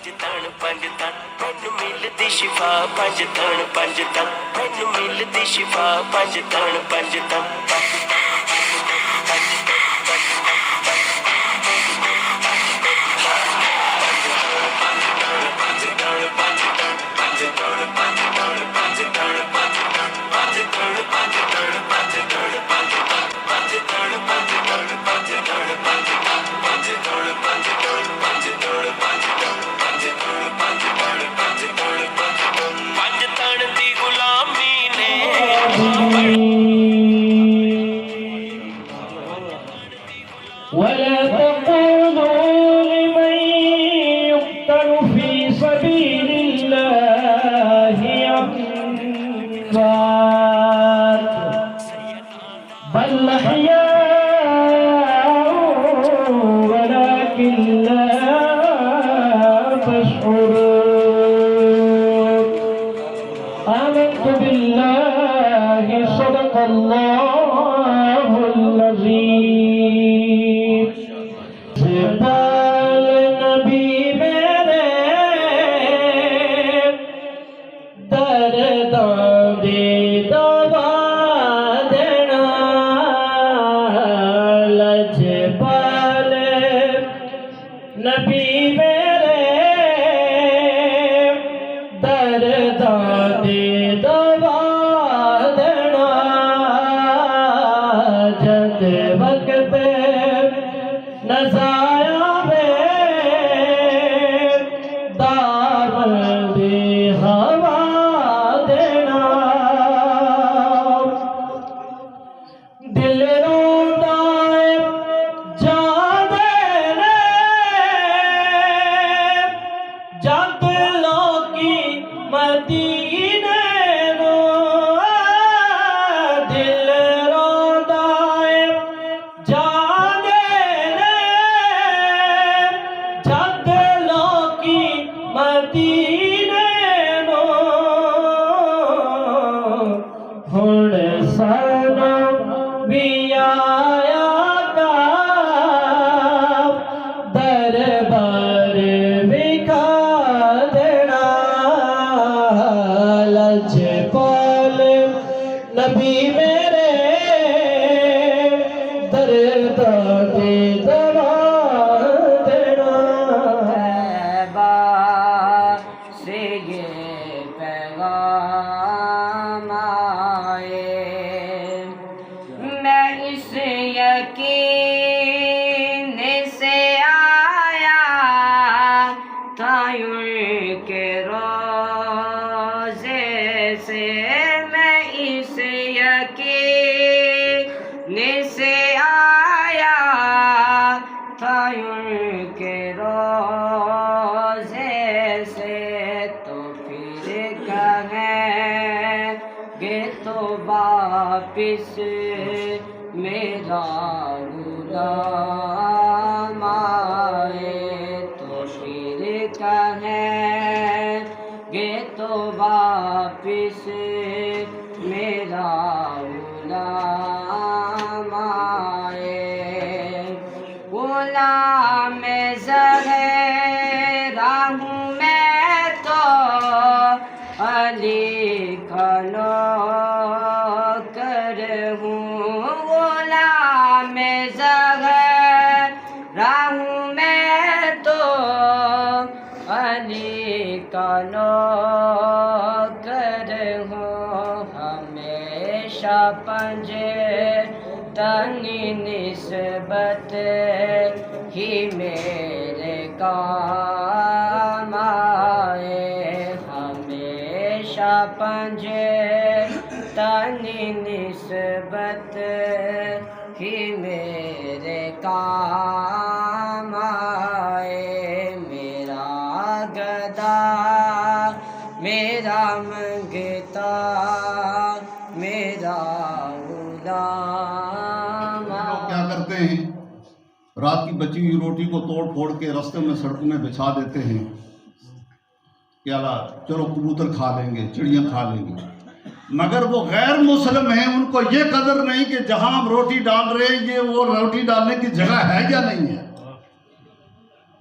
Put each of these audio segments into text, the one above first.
ਪੰਜ ਤਣ ਮੈਨੂੰ ਮਿਲਦੀ ਸ਼ਿਫਾ ਪੰਜ ਤਣ ਮੈਨੂੰ ਮਿਲਦੀ ਸ਼ਿਫਾ ਪੰਜ ਤਣ ولا تقولوا لمن يقتل في سبيل الله أموات بل أحياء ولكن لا تشعرون آمنت بالله صدق الله العظيم پال نبی میرے درداں دی دوا دینا لج پال نبی میرے درداں دی دوا دینا جد وقت نظایا میں دامن دی ہوا دینا دل روندا ہے جان دینے جد لوکی مدینے نو دل روندا ہے جان مدینے نو ہن سانوں بھی آیا گا دربار وکھا دینا لج پال نبی میرے درداں دی دوا یقین سے آیا تھا کے روزے سے میں اس یقین سے آیا تھا کے روزے سے تو پھر کہیں گے تو واپس میرا غلام آئے تو پھر کہیں گے تو واپس میرا غلام آئے غلام زہرا ہوں میں تو علی کا نوکر ہوں غلام زہرا ہوں میں تو علی کا نوکر ہوں ہمیشہ پنجے تنی نسبت ہی میرے کام آئے ہمیشہ پنجے تنی نسبت ہی میرے کام آئے میرا گدا میرا منگتا میرا غلام کیا کرتے ہیں رات کی بچی ہوئی روٹی کو توڑ پھوڑ کے راستے میں سڑکوں میں بچھا دیتے ہیں کہ اللہ چلو کبوتر کھا لیں گے چڑیاں کھا لیں گے مگر وہ غیر مسلم ہیں ان کو یہ قدر نہیں کہ جہاں ہم روٹی ڈال رہے ہیں یہ وہ روٹی ڈالنے کی جگہ ہے یا نہیں ہے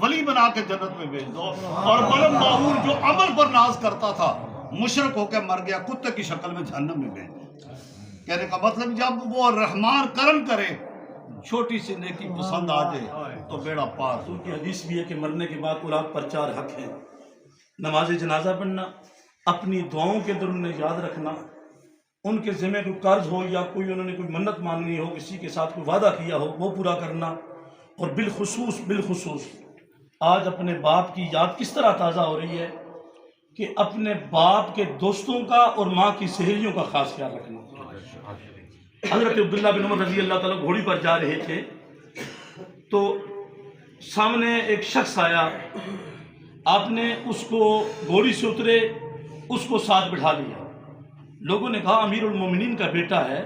ولی بنا کے جنت میں بھیج دو. اور بلم باہور جو عمل پر ناز کرتا تھا مشرک ہو کے مر گیا, کتے کی شکل میں جہنم میں بھیج دو. کہنے کا مطلب جب وہ رحمان کرم کرے, چھوٹی سی نیکی پسند آ جائے تو بیڑا پار. حضور کی حدیث بھی ہے کہ مرنے کے بعد اولاد پر 4 حق ہیں: نماز جنازہ پڑھنا, اپنی دعاؤں کے اندر انہیں یاد رکھنا, ان کے ذمہ کوئی قرض ہو یا کوئی انہوں نے کوئی منت مانگنی ہو, کسی کے ساتھ کوئی وعدہ کیا ہو وہ پورا کرنا, اور بالخصوص آج اپنے باپ کی یاد کس طرح تازہ ہو رہی ہے کہ اپنے باپ کے دوستوں کا اور ماں کی سہیلیوں کا خاص خیال رکھنا. حضرت عبداللہ بن عمر رضی اللہ تعالیٰ گھوڑی پر جا رہے تھے تو سامنے ایک شخص آیا, آپ نے اس کو گھوڑی سے اترے, اس کو ساتھ بٹھا لیا. لوگوں نے کہا امیر المومنین کا بیٹا ہے,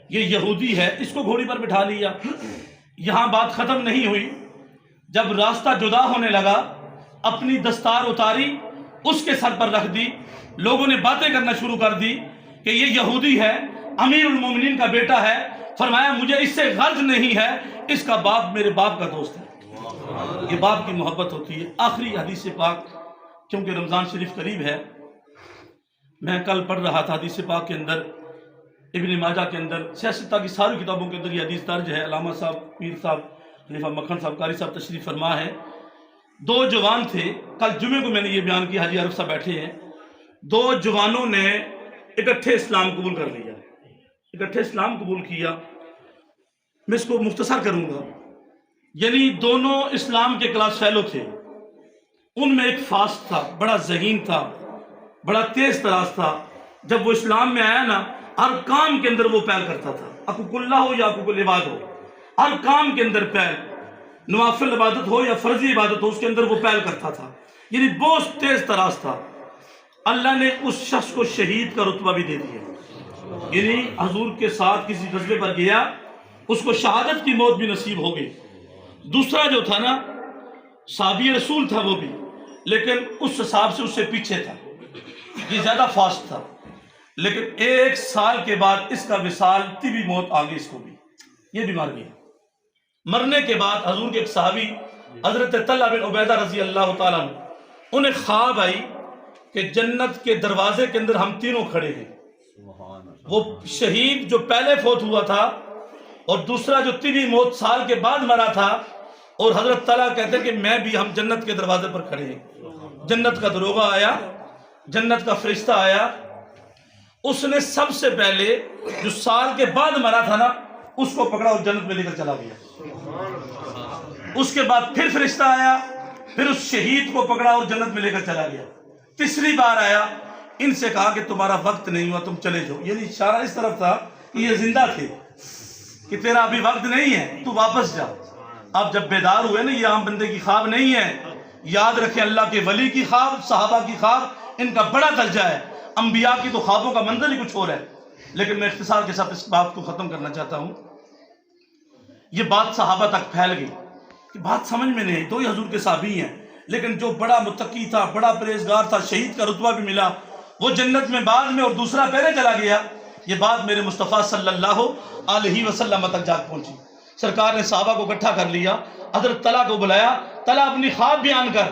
یہ یہودی ہے, اس کو گھوڑی پر بٹھا لیا. یہاں بات ختم نہیں ہوئی, جب راستہ جدا ہونے لگا اپنی دستار اتاری, اس کے سر پر رکھ دی, لوگوں نے باتیں کرنا شروع کر دی کہ یہ یہودی ہے, امیر المومنین کا بیٹا ہے. فرمایا مجھے اس سے غرض نہیں ہے, اس کا باپ میرے باپ کا دوست ہے. یہ باپ کی محبت ہوتی ہے. آخری حدیث پاک, کیونکہ رمضان شریف قریب ہے, میں کل پڑھ رہا تھا حدیث پاک کے اندر, ابن ماجہ کے اندر, سیاستہ کی ساری کتابوں کے اندر یہ حدیث درج ہے. علامہ صاحب, پیر صاحب, خلیفہ مکھن صاحب, قاری صاحب تشریف فرما ہے. 2 جوان تھے, کل جمعے کو میں نے یہ بیان کیا, حاجی عارف صاحب بیٹھے ہیں. 2 جوانوں نے اکٹھے اسلام قبول کر لیا, اکٹھے اسلام قبول کیا. میں اس کو مختصر کروں گا. یعنی دونوں اسلام کے کلاس فیلو تھے. ان میں ایک فاسق تھا, بڑا ذہین تھا, بڑا تیز تراز تھا. جب وہ اسلام میں آیا نا, ہر کام کے اندر وہ پہل کرتا تھا, حقوق اللہ ہو یا حقوق العباد ہو, ہر کام کے اندر پہل, نوافل عبادت ہو یا فرضی عبادت ہو, اس کے اندر وہ پہل کرتا تھا. یعنی بہت تیز تراز تھا. اللہ نے اس شخص کو شہید کا رتبہ بھی دے دیا. یعنی حضور کے ساتھ کسی غزوے پر گیا, اس کو شہادت کی موت بھی نصیب ہو گئی. دوسرا جو تھا نا, صحابی رسول تھا وہ بھی, لیکن اس حساب سے اس سے پیچھے تھا, یہ زیادہ فاسٹ تھا. لیکن 1 سال کے بعد اس کا وصال, طبی موت آ گئی اس کو بھی, یہ بھی مر گیا. مرنے کے بعد حضور کے ایک صحابی حضرت طلحہ بن عبیدہ رضی اللہ تعالیٰ عنہ, انہیں خواب آئی کہ جنت کے دروازے کے اندر ہم تینوں کھڑے ہیں. وہ شہید جو پہلے فوت ہوا تھا اور دوسرا جو طبی موت سال کے بعد مرا تھا, اور حضرت طلحہ کہتے ہیں کہ میں بھی, ہم جنت کے دروازے پر کھڑے ہیں. جنت کا دروغہ آیا, جنت کا فرشتہ آیا, اس نے سب سے پہلے جو سال کے بعد مرا تھا نا, اس کو پکڑا اور جنت میں لے کر چلا گیا. اس کے بعد پھر فرشتہ آیا, پھر اس شہید کو پکڑا اور جنت میں لے کر چلا گیا. تیسری بار آیا, ان سے کہا کہ تمہارا وقت نہیں ہوا, تم چلے جاؤ. یعنی اشارہ اس طرف تھا کہ یہ زندہ تھے, کہ تیرا ابھی وقت نہیں ہے, تو واپس جا. اب جب بیدار ہوئے نا, یہ عام بندے کی خواب نہیں ہے, یاد رکھیں اللہ کے ولی کی خواب, صحابہ کی خواب, ان کا بڑا درجہ ہے. انبیاء کی تو خوابوں کا منظر ہی کچھ اور ہے. لیکن میں اختصار کے ساتھ اس بات کو ختم کرنا چاہتا ہوں. یہ بات صحابہ تک پھیل گئی کہ بات سمجھ میں نہیں, 2 ہی حضور کے صحابی ہیں, لیکن جو بڑا متقی تھا, بڑا پرہیزگار تھا, شہید کا رتبہ بھی ملا, وہ جنت میں بعد میں اور دوسرا پہلے چلا گیا. یہ بات میرے مصطفیٰ صلی اللہ علیہ وسلم تک جا پہنچی. سرکار نے صحابہ کو اکٹھا کر لیا, حضرت طلحہ کو بلایا, طلحہ اپنی خواب بیان کر.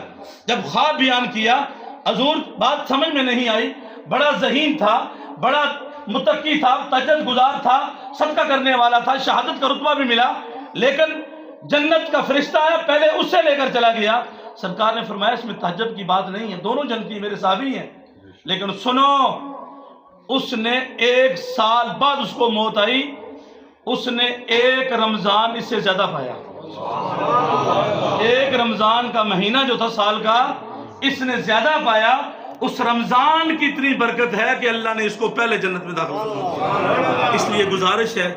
جب خواب بیان کیا, حضور بات سمجھ میں نہیں آئی, بڑا ذہین تھا, بڑا متقی تھا, تہجد گزار تھا, صدقہ کرنے والا تھا, شہادت کا رتبہ بھی ملا, لیکن جنت کا فرشتہ آیا, پہلے اس سے لے کر چلا گیا. سرکار نے فرمایا اس میں تہجد کی بات نہیں ہے, دونوں جنتی میرے صحابی ہیں. لیکن سنو, اس نے 1 سال بعد اس کو موت آئی, اس نے 1 رمضان اس سے زیادہ پایا. 1 رمضان کا مہینہ جو تھا سال کا, اس نے زیادہ پایا. اس رمضان کی اتنی برکت ہے کہ اللہ نے اس کو پہلے جنت میں داخل کیا. اس لیے گزارش ہے,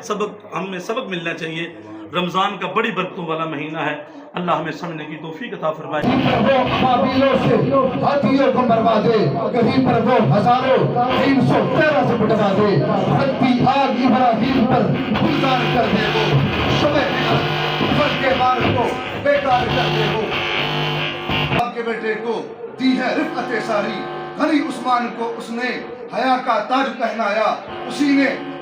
ہمیں سبق ملنا چاہیے. رمضان کا بڑی برکتوں والا مہینہ ہے. اللہ ہمیں سمجھنے کی توفیق عطا فرمائے. وہ ابابیلوں سے ہاتھیوں کو مروا دے, کہیں پر وہ ہزاروں 313 سے بٹوا دے. بھٹتی آگ ابراہیم پر گلزار کر دے, وہ شمع فرق کے مار کو بیکار کر دے. وہ آپ کے بیٹے کو دی ہے رفعت ساری, غنی عثمان کو اس نے حیا کا تاج پہنایا, اسی نے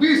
20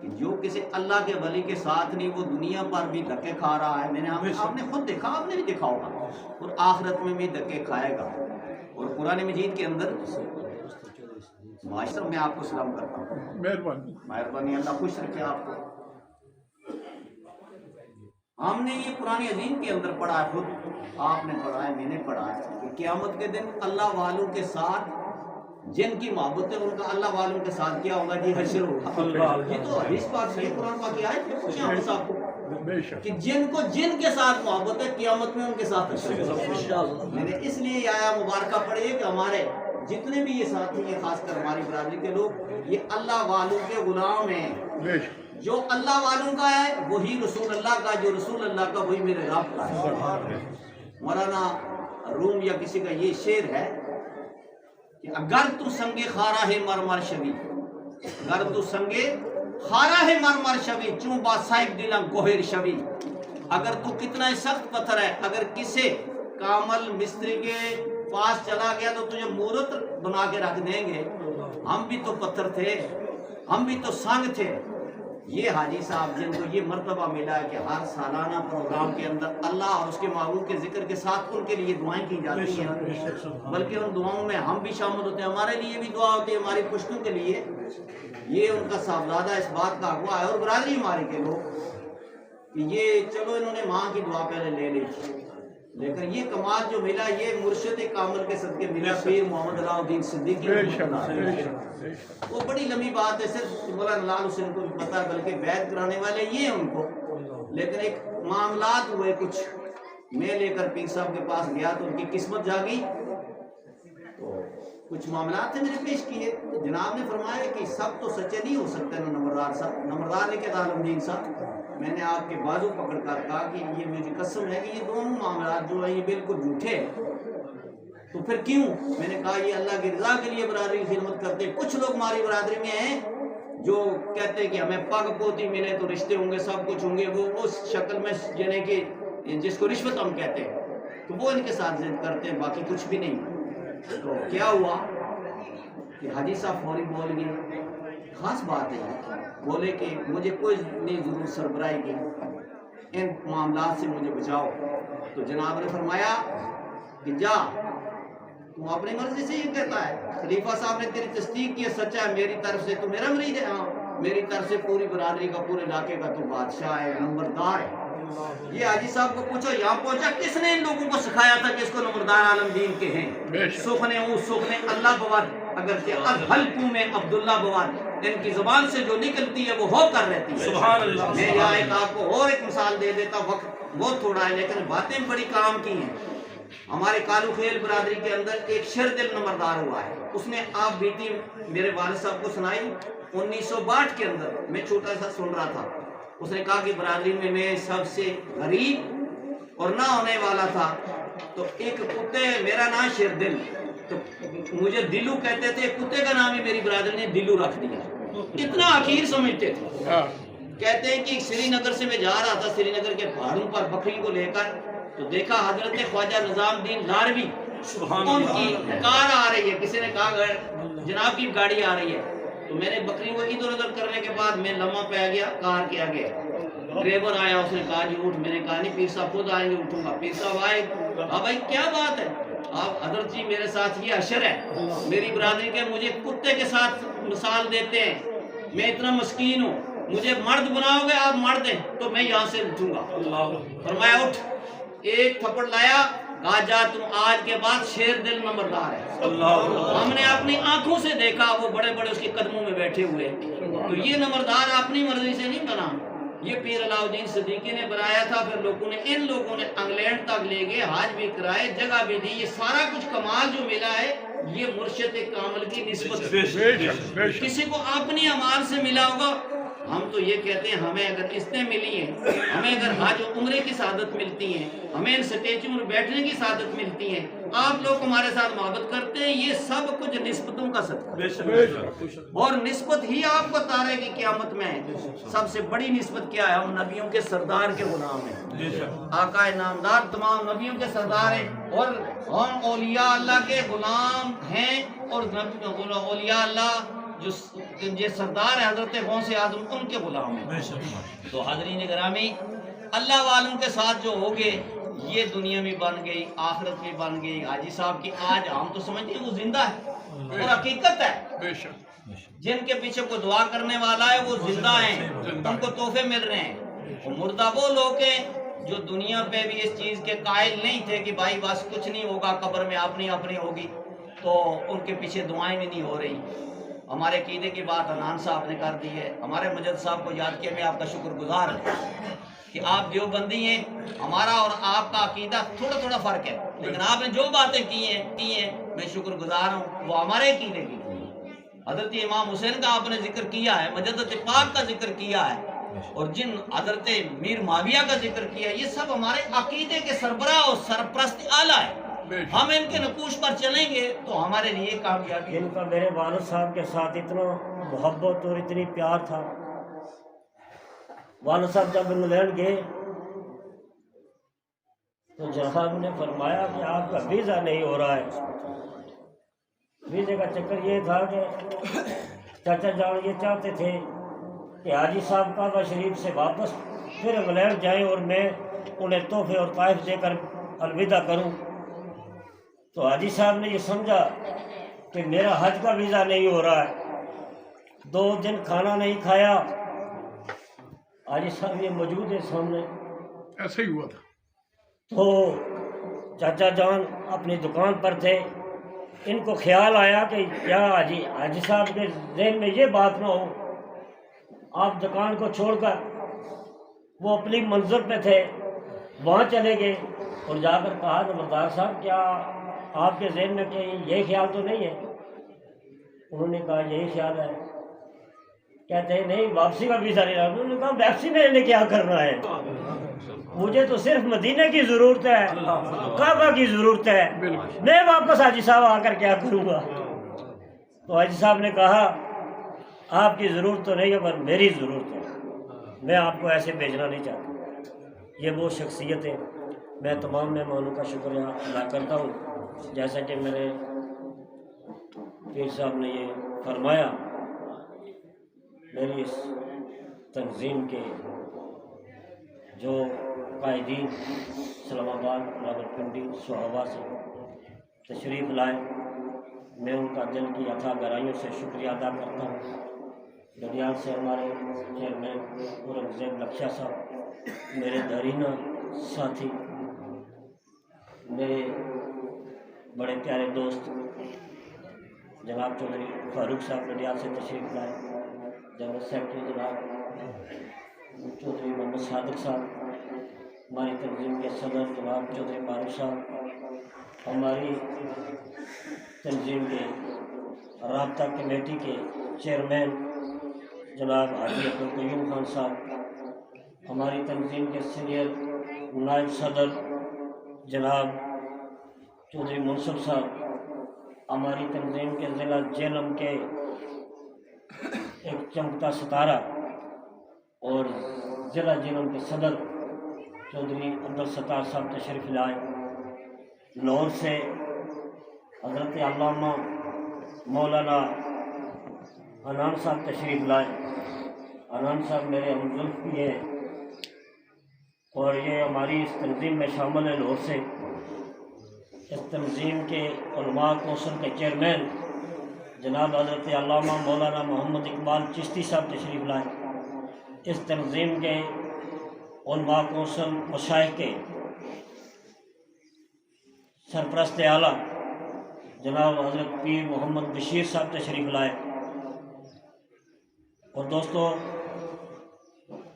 کہ جو کسی اللہ کے ولی کے ساتھ نہیں وہ دنیا پر بھی دھکے کھا رہا ہے. آپ نے خود دیکھا, آپ نے بھی دیکھا ہوگا, اور آخرت میں بھی دھکے کھائے گا. اور قرآن مجید کے اندر معاشرہ میں آپ کو سلام کرتا ہوں. مہربانی, اللہ خوش رکھے آپ کو. ہم نے یہ قرآن عظیم کے اندر پڑھا ہے, خود آپ نے پڑھا ہے, میں نے پڑھا ہے کہ قیامت کے دن اللہ والوں کے ساتھ جن کی محبت ہے ان کا اللہ والوں کے ساتھ کیا ہوگا جی, حشر ہوگا. یہ تو حدیث پاک صحیح قرآن پاک کی آیت ہے. پوچھیں آپ صاحب کو کہ جن کو جن کے ساتھ محبت ہے قیامت میں ان کے ساتھ حشر ہوگا. میں نے اس لیے یہ آیا مبارکہ پڑھی کہ ہمارے جتنے بھی یہ ساتھی ہیں, خاص کر ہماری برادری کے لوگ, یہ اللہ والوں کے غلام ہیں. جو اللہ والوں کا ہے وہی رسول اللہ کا, جو رسول اللہ کا وہی میرے رب کا ہے. مولانا روم یا کسی کا یہ شعر ہے کہ اگر تو سنگے خارا ہے مرمر شوی, اگر تو سنگے خارا ہے مرمر شوی, چون با صاحب دلم گوہر شوی. اگر تو کتنا سخت پتھر ہے, اگر کسی کامل مستری کے پاس چلا گیا تو تجھے مورت بنا کے رکھ دیں گے. ہم بھی تو پتھر تھے, ہم بھی تو سنگ تھے. یہ حاجی صاحب جن کو یہ مرتبہ ملا ہے کہ ہر سالانہ پروگرام کے اندر اللہ اور اس کے محبوب کے ذکر کے ساتھ ان کے لیے دعائیں کی جاتی ہیں, بلکہ ان دعاؤں میں ہم بھی شامل ہوتے ہیں. ہمارے لیے بھی دعا ہوتی ہے, ہماری پشتوں کے لیے. یہ ان کا صاحبزادہ اس بات کا اغوا ہے, اور برادری ہماری کے لوگ, کہ یہ چلو انہوں نے ماں کی دعا پہلے لے لی, لیکن یہ کمال جو ملا یہ مرشد کامل کے صدقے ملا, پیر محمد علاء الدین صدیقی. وہ بڑی لمبی بات ہے, صرف مولانا لال حسین کو بھی پتا ہے, بلکہ بیعت کرانے والے یہ ہیں ان کو. لیکن ایک معاملات ہوئے کچھ, میں لے کر پیر صاحب کے پاس گیا تو ان کی قسمت جاگی, تو کچھ معاملات تھے میرے پیش کیے. جناب نے فرمایا کہ سب تو سچے نہیں ہو سکتے نا نمبردار صاحب. نمبردار نے کہا عالمدین صاحب, میں نے آپ کے بازو پکڑ کر کہا کہ یہ مجھے قسم ہے کہ یہ دونوں معاملات جو ہیں یہ بالکل جھوٹے ہیں. تو پھر کیوں؟ میں نے کہا یہ اللہ کی رضا کے لیے برادری کی خدمت کرتے ہیں. کچھ لوگ ہماری برادری میں ہیں جو کہتے ہیں کہ ہمیں پگ پوتی ملے تو رشتے ہوں گے, سب کچھ ہوں گے, وہ اس شکل میں یعنی کہ جس کو رشوت ہم کہتے ہیں, تو وہ ان کے ساتھ ضد کرتے ہیں, باقی کچھ بھی نہیں. تو کیا ہوا کہ حاجی صاحب فوری بول گئے, خاص بات ہے, بولے کہ مجھے کوئی نہیں ضرور سربراہی کی, ان معاملات سے مجھے بچاؤ. تو جناب نے فرمایا کہ جا, تم اپنی مرضی سے یہ کہتا ہے, خلیفہ صاحب نے تیری تصدیق کی, سچا ہے میری طرف سے, تو میرا مرید ہے. ہاں میری طرف سے پوری برادری کا, پورے علاقے کا تو بادشاہ ہے, نمبردار ہے. یہ حاجی صاحب کو پوچھو یہاں پہنچا کس نے ان لوگوں کو سکھایا تھا کہ اس کو نمبردار عالم دین کے ہیں. سخنے او سخنے اللہ بواد, اگر کہ حلقوں میں عبداللہ بواد, ان کی زبان سے جو نکلتی ہے وہ ہو کر رہتی ہے. سبحان اللہ. میں یہاں ایک آپ کو اور ایک مثال دے دیتا, وقت بہت تھوڑا ہے لیکن باتیں بڑی کام کی ہیں. ہمارے کالو خیل برادری کے اندر ایک شردل نمبردار ہوا ہے, اس نے آپ بیٹی میرے والد صاحب کو سنائی 1962 کے اندر. میں چھوٹا سا سن رہا تھا. اس نے کہا کہ برادری میں سب سے غریب اور نہ ہونے والا تھا, تو ایک کتے, میرا نام شردل, تو مجھے دلو کہتے تھے, کتے کا نام ہی میری برادری نے دلو رکھ دیا. اتنا اخیر سمجھتے تھے. کہتے ہیں کہ سری نگر سے میں جا رہا تھا, سری نگر کے پہاڑوں پر بکری کو لے کر, تو دیکھا حضرت خواجہ نظام الدین لاروی, ان کی کار آ رہی ہے. کسی نے کہا جناب کی گاڑی آ رہی ہے, تو میں نے بکری کو ادھر ادھر کرنے کے بعد میں لمحہ پہ آ گیا, کار کے آگے ڈرائیور آیا, اس نے کہا جی اٹھ. میں نے کہا نہیں پیر صاحب خود آئیں گے, اٹھوں گا. پیر صاحب آئے, ہاں بھائی کیا بات ہے, آپ حضرت جی میرے ساتھ یہ اشر ہے, میری برادری کے مجھے کتے کے ساتھ مثال دیتے ہیں, میں اتنا مسکین ہوں, مجھے مرد بناؤ گے آپ مرد ہیں تو میں یہاں سے اٹھوں گا. فرمایا اٹھ. ایک تھپڑ لایا, کہا جا تم آج کے بعد شیر دل نمبردار ہے. ہم نے اپنی آنکھوں سے دیکھا, وہ بڑے بڑے اس کے قدموں میں بیٹھے ہوئے. تو یہ نمبردار اپنی مرضی سے نہیں بنا, یہ پیر علاء الدین صدیقی نے بنایا تھا. پھر ان لوگوں نے انگلینڈ تک لے گئے, حج بھی کرائے, جگہ بھی دی. یہ سارا کچھ کمال جو ملا ہے یہ مرشد کامل کی نسبت. کسی کو اپنی اعمال سے ملا ہوگا. ہم تو یہ کہتے ہیں ہمیں اگر قسطیں ملی ہیں, ہمیں اگر حج و عمرے کی سعادت ملتی ہیں, ہمیں ان سٹیچوں میں بیٹھنے کی سعادت ملتی ہیں, آپ لوگ ہمارے ساتھ محبت کرتے ہیں, یہ سب کچھ نسبتوں کا صدقہ. اور نسبت ہی آپ کو تارے کی قیامت میں ہے. سب سے بڑی نسبت کیا ہے؟ ہم نبیوں کے سردار کے غلام ہیں, آقا نامدار تمام نبیوں کے سردار ہیں, اور ہم اولیاء اللہ کے غلام ہیں. اور اولیاء اللہ جو یہ سردار ہے حضرت غوث اعظم ان کے غلام ہیں۔ تو حاضرین گرامی، اللہ والوں کے ساتھ جو ہوگے یہ دنیا میں بن گئی، آخرت میں بن گئی۔ حاجی صاحب کی آج ہم تو سمجھتے ہیں وہ زندہ ہے اور حقیقت ہے، جن کے پیچھے کوئی دعا کرنے والا ہے وہ زندہ ہیں، ان کو تحفے مل رہے ہیں۔ اور مردہ وہ لوگ ہیں جو دنیا پہ بھی اس چیز کے قائل نہیں تھے کہ بھائی بس کچھ نہیں ہوگا، قبر میں اپنی اپنی ہوگی، تو ان کے پیچھے دعائیں بھی نہیں ہو رہی۔ ہمارے عقیدے کی بات حنان صاحب نے کر دی ہے، ہمارے مجد صاحب کو یاد کیا، میں آپ کا شکر گزار ہوں کہ آپ دیوبندی ہیں، ہمارا اور آپ کا عقیدہ تھوڑا تھوڑا فرق ہے، لیکن آپ نے جو باتیں کی ہیں میں شکر گزار ہوں، وہ ہمارے عقیدے کی۔ حضرت امام حسین کا آپ نے ذکر کیا ہے، مجدد پاک کا ذکر کیا ہے، اور جن حضرت میر معاویہ کا ذکر کیا ہے، یہ سب ہمارے عقیدے کے سربراہ اور سرپرست اعلیٰ ہے۔ ہم ان کے نقوش پر چلیں گے تو ہمارے لیے کامیابی ہے۔ جن کا میرے والد صاحب کے ساتھ اتنا محبت اور اتنی پیار تھا، والد صاحب جب انگلینڈ گئے تو جناب نے فرمایا کہ آپ کا ویزا نہیں ہو رہا ہے۔ ویزے کا چکر یہ تھا کہ چاچا جان یہ چاہتے تھے کہ حاجی صاحب کعبہ شریف سے واپس پھر انگلینڈ جائیں اور میں انہیں تحفے اور تحائف دے کر الوداع کروں۔ تو حاجی صاحب نے یہ سمجھا کہ میرا حج کا ویزا نہیں ہو رہا ہے، 2 دن کھانا نہیں کھایا۔ حاجی صاحب یہ موجود ہے سامنے، ایسے ہی ہوا تھا۔ تو چاچا جان اپنی دکان پر تھے، ان کو خیال آیا کہ کیا حاجی صاحب کے ذہن میں یہ بات نہ ہو، آپ دکان کو چھوڑ کر، وہ اپنی منزل پہ تھے، وہاں چلے گئے اور جا کر کہا نمبردار صاحب کیا آپ کے ذہن میں کہیں یہ خیال تو نہیں ہے؟ انہوں نے کہا یہی خیال ہے۔ کہتے ہیں نہیں واپسی کا ویزا نہیں رہا۔ انہوں نے کہا واپسی میں نے کیا کرنا ہے، مجھے تو صرف مدینہ کی ضرورت ہے، کعبہ کی ضرورت ہے، میں واپس حاجی صاحب آ کر کیا کروں گا؟ تو حاجی صاحب نے کہا آپ کی ضرورت تو نہیں ہے پر میری ضرورت ہے، میں آپ کو ایسے بھیجنا نہیں چاہتا۔ یہ وہ شخصیت ہے۔ میں تمام مہمانوں کا شکریہ ادا کرتا ہوں۔ جیسا کہ میرے پیر صاحب نے یہ فرمایا، میری اس تنظیم کے جو قائدین اسلام آباد، راولپنڈی، سہاوا سے تشریف لائے، میں ان کا دل کی اتھا گہرائیوں سے شکریہ ادا کرتا ہوں۔ گڈیال سے ہمارے چیئرمین اورنگزیب لکھیا صاحب، میرے دارینہ ساتھی، میرے بڑے پیارے دوست جناب چودھری فاروق صاحب گڈیال سے تشریف لائے، جنرل سیکرٹری جناب چودھری محمد صادق صاحب، ہماری تنظیم کے صدر جناب چودھری معروف صاحب، ہماری تنظیم کے رابطہ کمیٹی کے چیئرمین جناب حاجی عبدالقیوم خان صاحب، ہماری تنظیم کے سینئر نائب صدر جناب چودھری منصف صاحب، ہماری تنظیم کے ضلع جہلم کے ایک چمکتا ستارہ اور ضلع جہلم کے صدر چودھری عبدالستار صاحب تشریف لائے، لاہور سے حضرت علامہ مولانا حنان صاحب تشریف لائے۔ حنان صاحب میرے ہمزلف بھی ہیں اور یہ ہماری اس تنظیم میں شامل ہے لاہور سے۔ اس تنظیم کے علماء کونسل کے چیئرمین جناب حضرت علامہ مولانا محمد اقبال چشتی صاحب تشریف لائے۔ اس تنظیم کے علماء کونسل مشائخ کے سرپرست اعلیٰ جناب حضرت پیر محمد بشیر صاحب تشریف لائے۔ اور دوستو،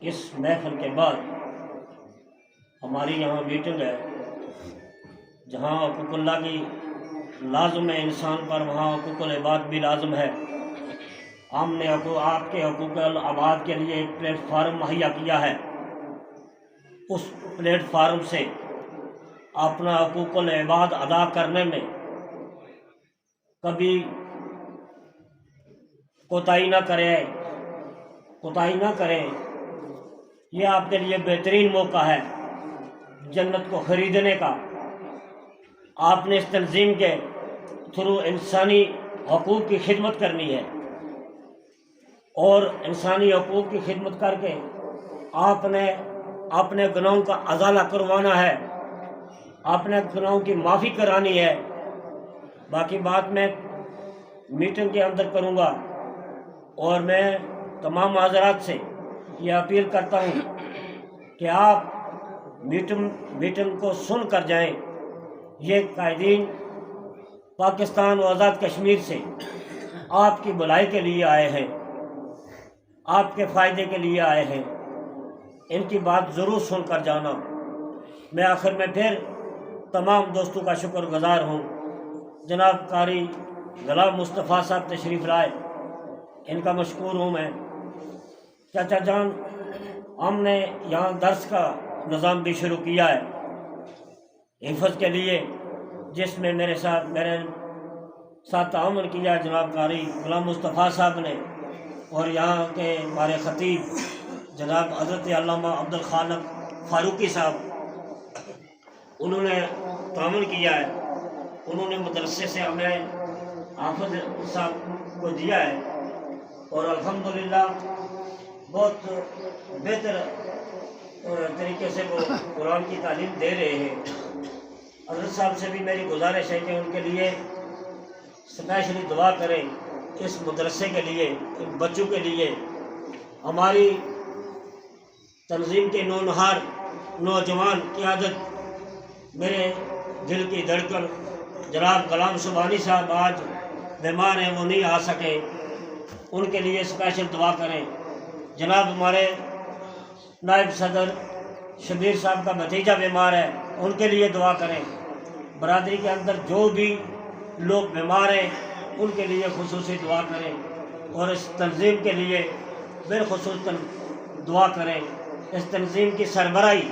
اس محفل کے بعد ہماری یہاں میٹنگ ہے، جہاں حقوق اللہ کی لازم ہے انسان پر، وہاں حقوق العباد بھی لازم ہے۔ ہم نے آپ کے حقوق العباد کے لیے ایک پلیٹ فارم مہیا کیا ہے، اس پلیٹ فارم سے اپنا حقوق العباد ادا کرنے میں کبھی کوتاہی نہ کریں۔ یہ آپ کے لیے بہترین موقع ہے جنت کو خریدنے کا۔ آپ نے اس تنظیم کے تھرو انسانی حقوق کی خدمت کرنی ہے، اور انسانی حقوق کی خدمت کر کے آپ نے اپنے گناہوں کا ازالہ کروانا ہے، اپنے گناہوں کی معافی کرانی ہے۔ باقی بات میں میٹنگ کے اندر کروں گا، اور میں تمام حضرات سے یہ اپیل کرتا ہوں کہ آپ میٹنگ کو سن کر جائیں۔ یہ قائدین پاکستان و آزاد کشمیر سے آپ کی بھلائی کے لیے آئے ہیں، آپ کے فائدے کے لیے آئے ہیں، ان کی بات ضرور سن کر جانا۔ میں آخر میں پھر تمام دوستوں کا شکر گزار ہوں۔ جناب قاری غلام مصطفیٰ صاحب تشریف لائے، ان کا مشکور ہوں میں۔ چاچا جان، ہم نے یہاں درس کا نظام بھی شروع کیا ہے حفظ کے لیے، جس میں میرے ساتھ تعاون کیا جناب قاری غلام مصطفیٰ صاحب نے، اور یہاں کے ہمارے خطیب جناب حضرت علامہ عبدالخالق فاروقی صاحب، انہوں نے تعاون کیا ہے۔ انہوں نے مدرسے سے ہمیں حافظ صاحب کو دیا ہے، اور الحمدللہ بہت بہتر طریقے سے وہ قرآن کی تعلیم دے رہے ہیں۔ حضرت صاحب سے بھی میری گزارش ہے کہ ان کے لیے اسپیشلی دعا کریں، اس مدرسے کے لیے، ان بچوں کے لیے۔ ہماری تنظیم کے نونہار نوجوان قیادت، میرے دل کی دھڑکن جناب غلام سبحانی صاحب آج بیمار ہیں، وہ نہیں آ سکے، ان کے لیے اسپیشل دعا کریں۔ جناب ہمارے نائب صدر شبیر صاحب کا بھتیجا بیمار ہے، ان کے لیے دعا کریں۔ برادری کے اندر جو بھی لوگ بیمار ہیں ان کے لیے خصوصی دعا کریں، اور اس تنظیم کے لیے بالخصوص دعا کریں۔ اس تنظیم کی سربراہی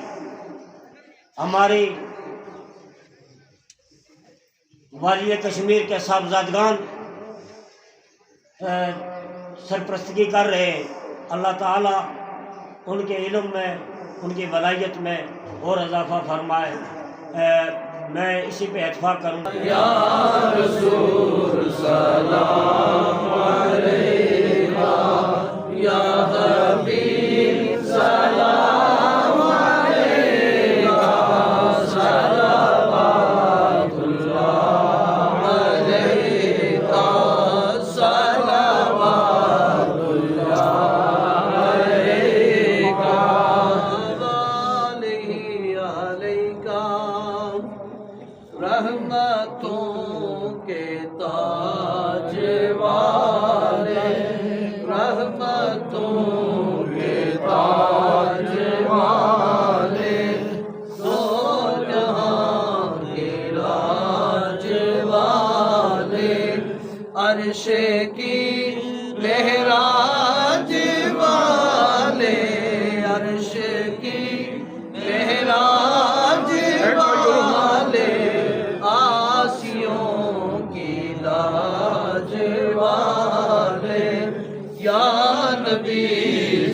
ہماری والی کشمیر کے صاحبزادگان سرپرستگی کر رہے ہیں۔ اللہ تعالیٰ ان کے علم میں، ان کی ولایت میں اور اضافہ فرمائے۔ میں اسی پہ اتفاق کروں۔ یا رسول سلام علیکہ، یا حبیب سلام علیکہ، صلوات اللہ علیکہ، صلوات اللہ علیکہ، وآلہ علیکہ، رحمتوں کے تاج والے، رحمتوں کے تاج والے، دو جہاں کے راج والے، عرش کی معراج والے، عرش کی معراج والے، آسیوں کی لاج والے، یا نبی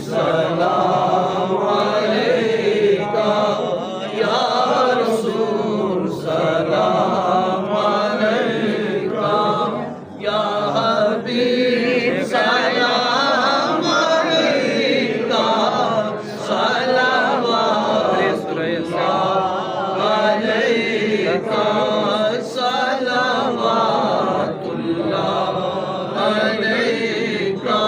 سلام علیکہ، یا رسول سلام علیکہ، یا حبیب سلام علیکہ، صلوات اللہ علیکہ، صلوات اللہ علیکہ،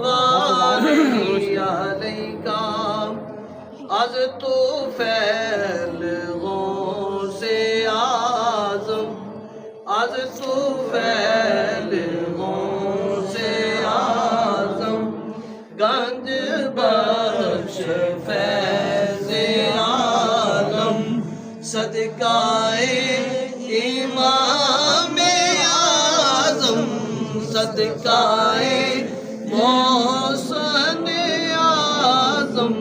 وآلہ علیکہ۔ از تو فیل غوث اعظم، از تو فیل غوث اعظم، گنج بخش فیض عالم، صدقائے امام اعظم، صدقائے محسن اعظم،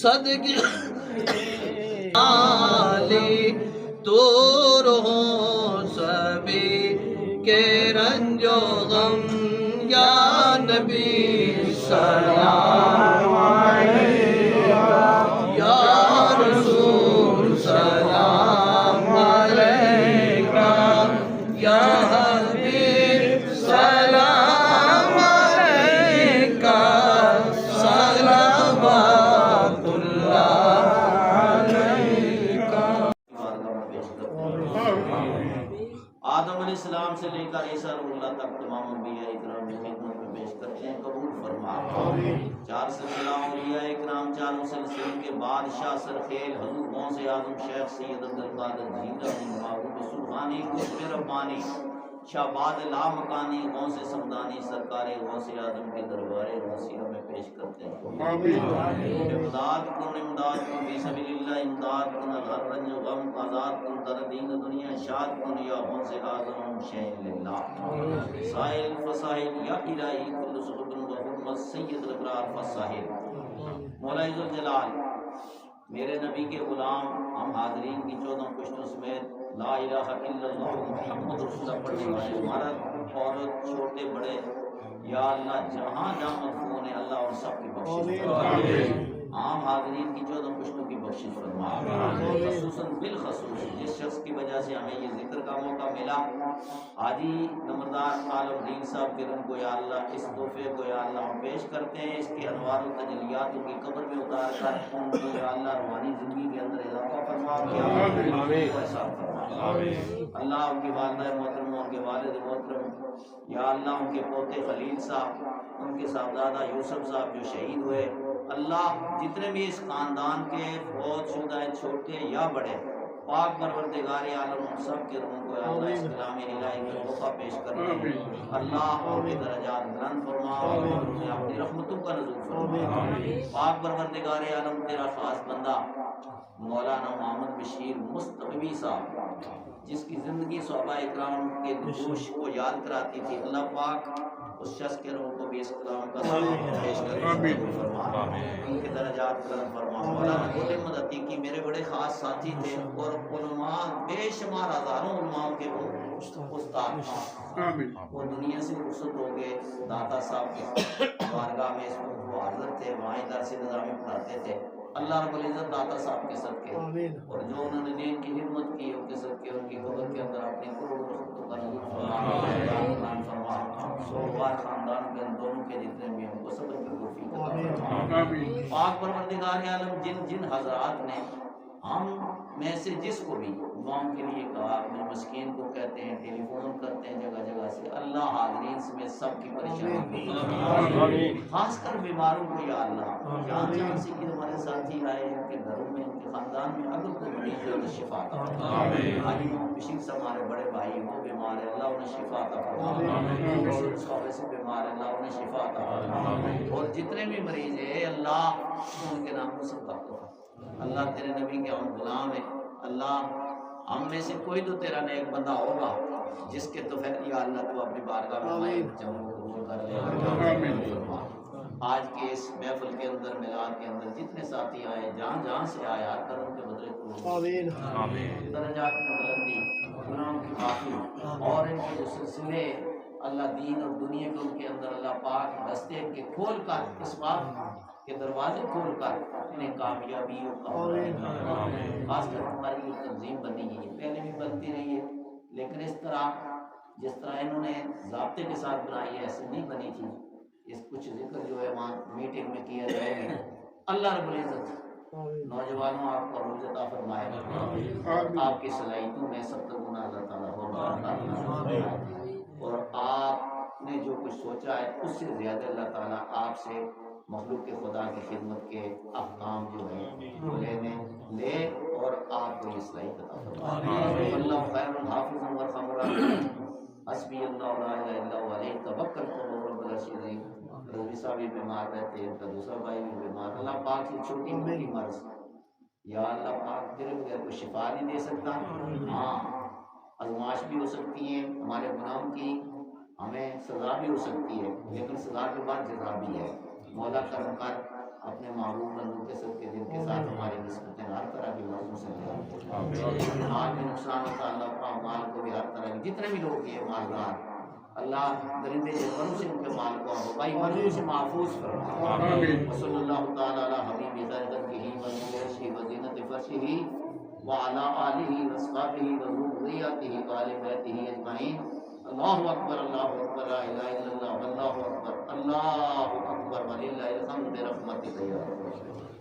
صدقے عالی دور ہو سبھی کے رنج و غم، یا نبی سلام علیکہ، یا رسول سلام علیکہ، یا حبیب سلام علیکہ، کر عیسیٰ روح اللہ تک تمام انبیاء اکرام کی خدمت میں پیش کرتے ہیں، قبول فرما۔ چار سلسلہ اولیاء اکرام، چاروں سلسلوں کے بادشاہ سرخیل حضور غوث اعظم شیخ سید عبد القادر جیلانی محبوب سبحانی قطب ربانی شہباز لامکانی غوث سمدانی سرکار غوث اعظم کے دربار غوثیہ میں پیش کرتے ہیں۔ امداد کن فی سبیل اللہ، امداد کن ہر رنج و غم، آزاد کن در دین دنیا، شاد کن یا غوث اعظم شین للہ، سائل فسائل یا الہی کل صحب و حرمت سید الابرار فساہل۔ مولا عزوالجلال میرے نبی کے غلام ہم حاضرین کی 14 پشتوں سمیت لا الہ الا اللہ محمد رسول اللہ پڑھنے والے مرد عورت چھوٹے بڑے یا اللہ جہاں جہاں مدفون ہے اللہ اور سب کی بخشش فرما، عام حاضرین کی 14 پشتوں کی بخشش فرما، خصوصاً بالخصوص جس شخص کی وجہ سے ہمیں یہ ذکر کا موقع ملا، حاجی نمبردار عالم دین صاحب کے رن کو یا اللہ اس تحفے کو یا اللہ ہم پیش کرتے ہیں، اس کے انوار و تجلیات ان کی قبر میں اتار کر ان کو یا اللہ روحانی زندگی کے اندر اضافہ فرما، احسان فرما۔ اللہ ان کی والدہ محترم، ان کے والد محترم، یا اللہ ان کے پوتے خلیل صاحب، ان کے صاحبزادہ یوسف صاحب جو شہید ہوئے، اللہ جتنے بھی اس خاندان کے فوت شدہ ہیں چھوٹے یا بڑے، پاک پروردگار عالم ان سب کے روحوں کو اللہ اس کلام الہی میں تحفہ پیش کرتے ہیں، اللہ ان کے درجات بلند فرما، انہیں اپنی رحمتوں کا نزول فرما۔ پاک پروردگار عالم تیرا خاص بندہ مولانا محمد بشیر مستقبی صاحب جس کی زندگی صحابہ اکرام کے جوش کو یاد کراتی تھی، اللہ پاک اس شخص کے روح کو بھی اس کلام کا ثواب پیش کرے فرما، ان کے درجات بلند فرما۔ مولانا غول احمد عتیقی میرے بڑے خاص ساتھی تھے اور علماء بے شمار ہزاروں علماء کے وہ استاد تھے، وہ دنیا سے رخصت ہو گئے، داتا صاحب کے بارگاہ میں اس وقت وہ حاضر تھے، وہاں درس نظامی پڑھاتے تھے۔ اللہ رب العزت داتا صاحب کے صدقے اور جو انہوں نے دین کی خدمت کی ان کے صدقے ان کی قبر کے اندر اپنی کروڑوں رحمتوں کا نزول فرما، سوگوار خاندان کے ان دونوں کے جتنے بھی ان کو صبر کی توفیق عطا فرما۔ پاک پروردگار عالم جن جن حضرات نے ہم میں سے جس کو بھی دعاؤں کے لیے کہا، اپنے مسکین کو کہتے ہیں، ٹیلی فون کرتے ہیں جگہ جگہ سے، اللہ حاضرین سمیت سب کی پریشانی، خاص کر بیماروں کو یا اللہ جہاں جہاں سے کہ ہمارے ساتھی آئے ان کے گھروں میں ان کے خاندان میں اگر کوئی مریض ہے انہیں شفا عطا فرما۔ حاجی محمد بشیر صاحب ہمارے بڑے بھائی وہ بیمار ہے، اللہ انہیں شفا عطا فرما، صحابہ سے بیمار ہے اللہ انہیں شفا عطا فرما، اور جتنے بھی مریض ہیں اللہ ان کے نام کو سب کا اللہ تیرے نبی کے ہم غلام ہیں، اللہ ہم میں سے کوئی تو تیرا نیک بندہ ہوگا جس کے تو یا اللہ تو اپنی بارگاہ میں ہمارے جمعوں کو قبول کر لے۔ آج کے اس محفل کے اندر میلاد کے اندر جتنے ساتھی آئے جہاں جہاں سے آئے ہر کرم کے بدلے درجات میں بلندی، گناہوں کی معافی اور ان کے جو سلسلے اللہ دین اور دنیا کے ان کے اندر اللہ پاک رستے کے کھول کر اس بات کے دروازے کھول کر انہیں کامیابیوں کا خاص کر ہماری یہ تنظیم بنی ہے، پہلے بھی بنتی رہی ہے لیکن اس طرح جس طرح انہوں نے ضابطے کے ساتھ بنائی ہے ایسے نہیں بنی تھی۔ اس کچھ ذکر جو ہے وہاں میٹنگ میں کیا جائے گا، اللہ رب العزت نوجوانوں آپ کو عروج عطا فرمائے، آپ کی صلاحیتوں میں 70 گنا اللہ تعالیٰ اور آپ نے جو کچھ سوچا ہے اس سے زیادہ اللہ تعالیٰ آپ سے مخلوق کے خدا کی خدمت کے احکام جو ہیں وہ لے اور آپ کو یہ صلاحیت عطا فرمائے۔ اللہ خیر الحافظ وارحم الراحمین، حسبی اللہ لا الہ الا هو علیہ توکلت وهو رب العرش العظیم۔ رضوی صاحب بھی بیمار رہتے ہیں، ان کا دوسرا بھائی بھی بیمار، اللہ پاک سے چھوٹی موٹی مرض یا اللہ پاک تیرے بغیر کوئی شفا نہیں دے سکتا۔ ہاں آزمائش بھی ہو سکتی ہیں ہمارے گناہوں کی، ہمیں سزا بھی ہو سکتی ہے لیکن سزا کے بعد جزا بھی ہے۔ مولا کرم کر اپنے معبود بندوں کے صدقے جن کے ساتھ ہماری نسبتیں ہر طرح کی مرضوں سے مال میں نقصان ہوتا اللہ اپنا مال کو بھی ہر طرح کی جتنے بھی لوگ یہ مالدار اللہ درندے جانوروں سے ان کے مال کو وبائی مرضوں سے محفوظ فرما۔ صلی اللہ تعالی علی حبیب خیرہ وسلم وزینت فرشہ وعلی آلہ واصحابہ وذریتہ وآل بیتہ اجمعین۔ اللہ اکبر اللہ اکبر لا الہ الا اللہ واللہ اکبر اللہ اکبر وللہ الحمد برحمتک یا رب۔